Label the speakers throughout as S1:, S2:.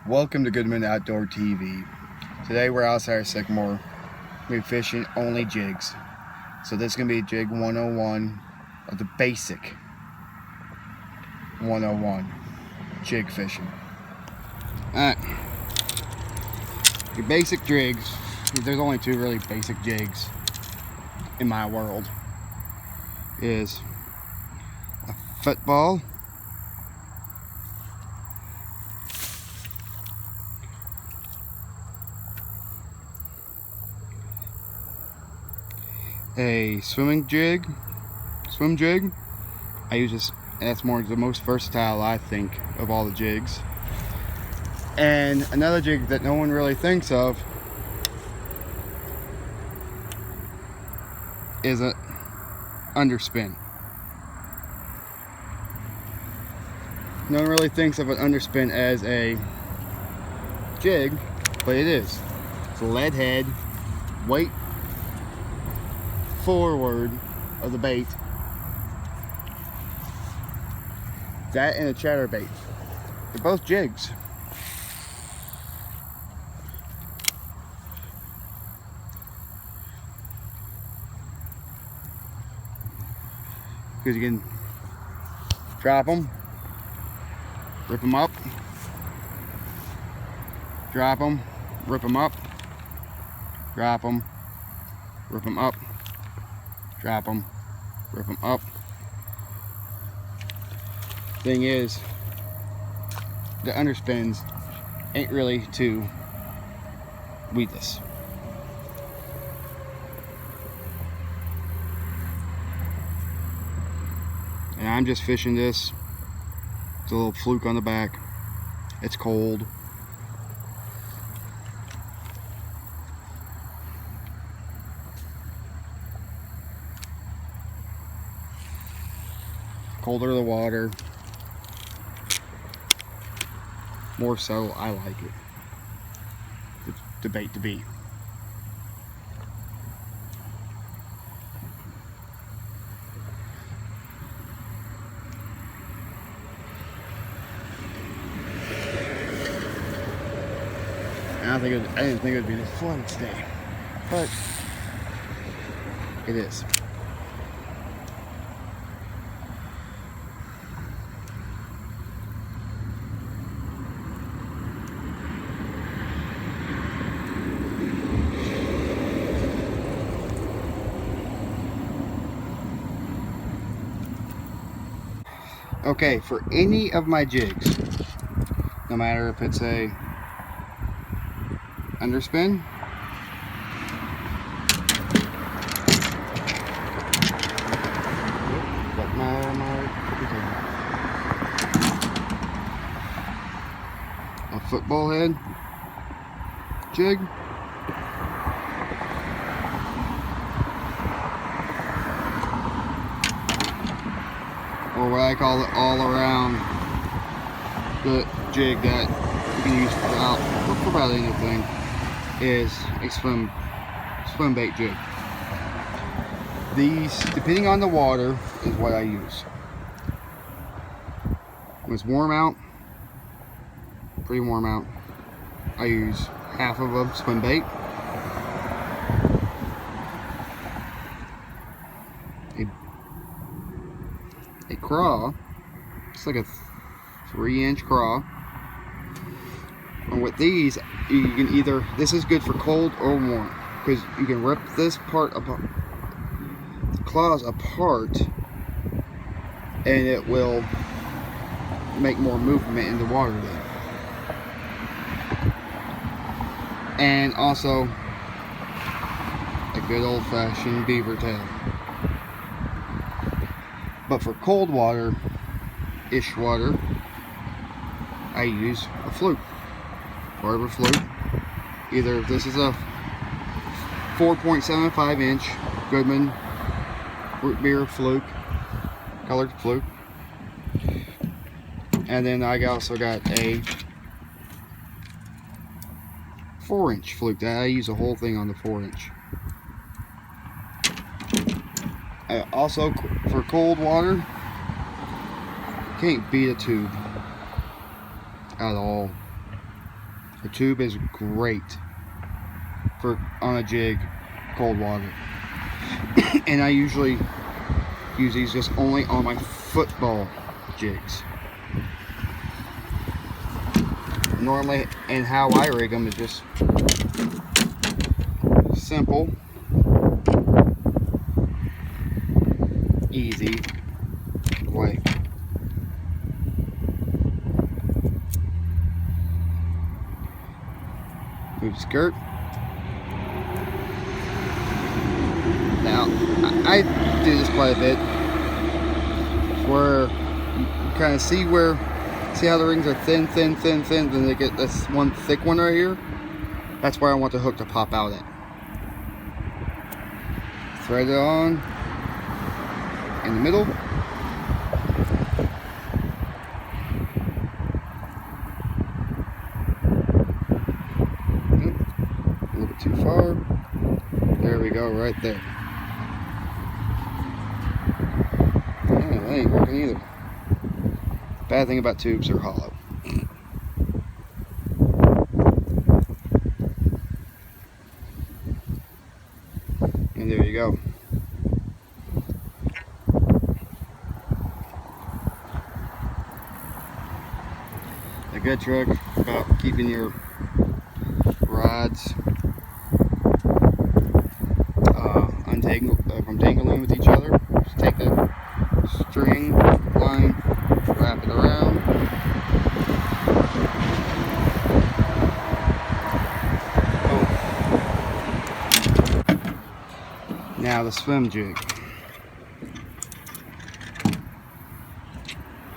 S1: Welcome to Goodman Outdoor TV. Today we're outside of Sycamore. We're fishing only jigs. So this is going to be Jig 101 of the basic 101 jig fishing. Alright, your basic jigs, there's only two really basic jigs in my world, is a football a swim jig. I use this, that's more the most versatile I think of all the jigs. And another jig that no one really thinks of is an underspin. No one really thinks of an underspin as a jig, but it is. It's a lead head, weight forward of the bait. That and a chatterbait. They're both jigs. Because you can drop them, rip them up, drop them, rip them up, drop them, rip them up, drop them, rip them up. Thing is, the underspins ain't really too weedless. And I'm just fishing this. It's a little fluke on the back. It's cold. Colder the water, more so I like it. The bait to be. I didn't think it would be this fun today, but it is. Okay, for any of my jigs, no matter if it's a underspin, a football head jig, or what I call it all around the jig that you can use for about anything, is a swim bait jig. These, depending on the water, is what I use. When it's warm out, pretty warm out, I use half of a swim bait, a craw. It's like a 3-inch craw. And with these, you can either, this is good for cold or warm, because you can rip this part apart, the claws apart, and it will make more movement in the water then. And also a good old-fashioned beaver tail. But for cold water-ish water, I use a fluke. Barber fluke. Either this is a 4.75 inch Goodman root beer fluke, colored fluke, and then I also got a 4-inch fluke that I use the whole thing on the 4-inch. Also, for cold water, can't beat a tube at all. The tube is great for on a jig, cold water. And I usually use these just only on my football jigs. Normally, and how I rig them is just simple, easy way. Move the skirt. Now, I do this quite a bit, where you kind of see how the rings are thin, then they get this one thick one right here. That's where I want the hook to pop out at. Thread it on in the middle. A little bit too far. There we go, right there. Yeah, that ain't working either. Bad thing about tubes, they're hollow. And there you go. A good trick about keeping your rods from tangling with each other. Just take the string, line, wrap it around. Oh. Now the swim jig.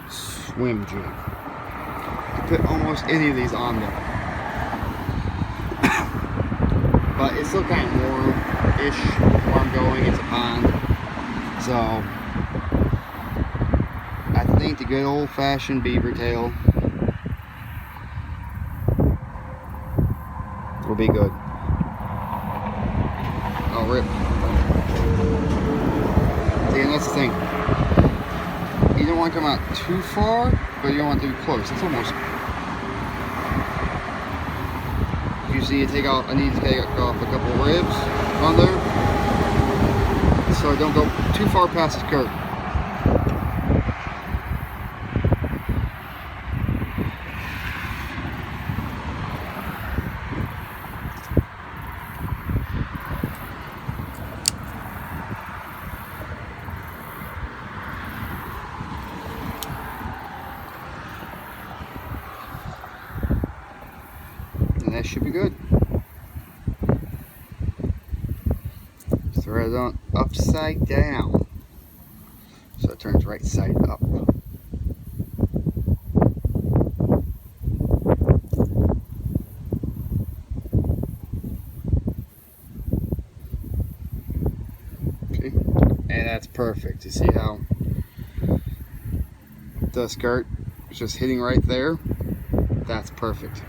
S1: Swim jig. You put almost any of these on there. But it's still kind of warm-ish where I'm going. It's a pond. So I think the good old-fashioned beaver tail will be good. Oh, rip. See, and that's the thing. You don't want to come out too far, but you don't want to be close. It's almost... You see, I need to take off a couple of ribs on there, so I don't go too far past the skirt. And that should be good. Thread it on upside down so it turns right side up. Okay, and that's perfect. You see how the skirt is just hitting right there? That's perfect.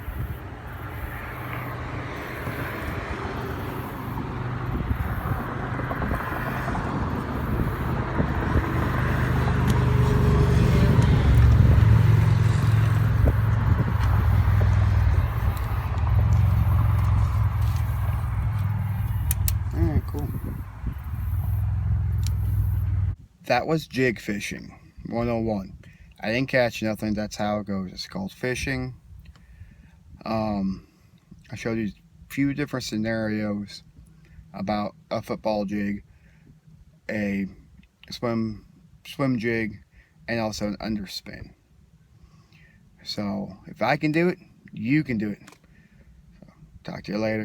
S1: Alright, cool. That was jig fishing 101. I didn't catch nothing. That's how it goes. It's called fishing. I showed you a few different scenarios about a football jig, a swim jig, and also an underspin. So if I can do it, you can do it. So, talk to you later.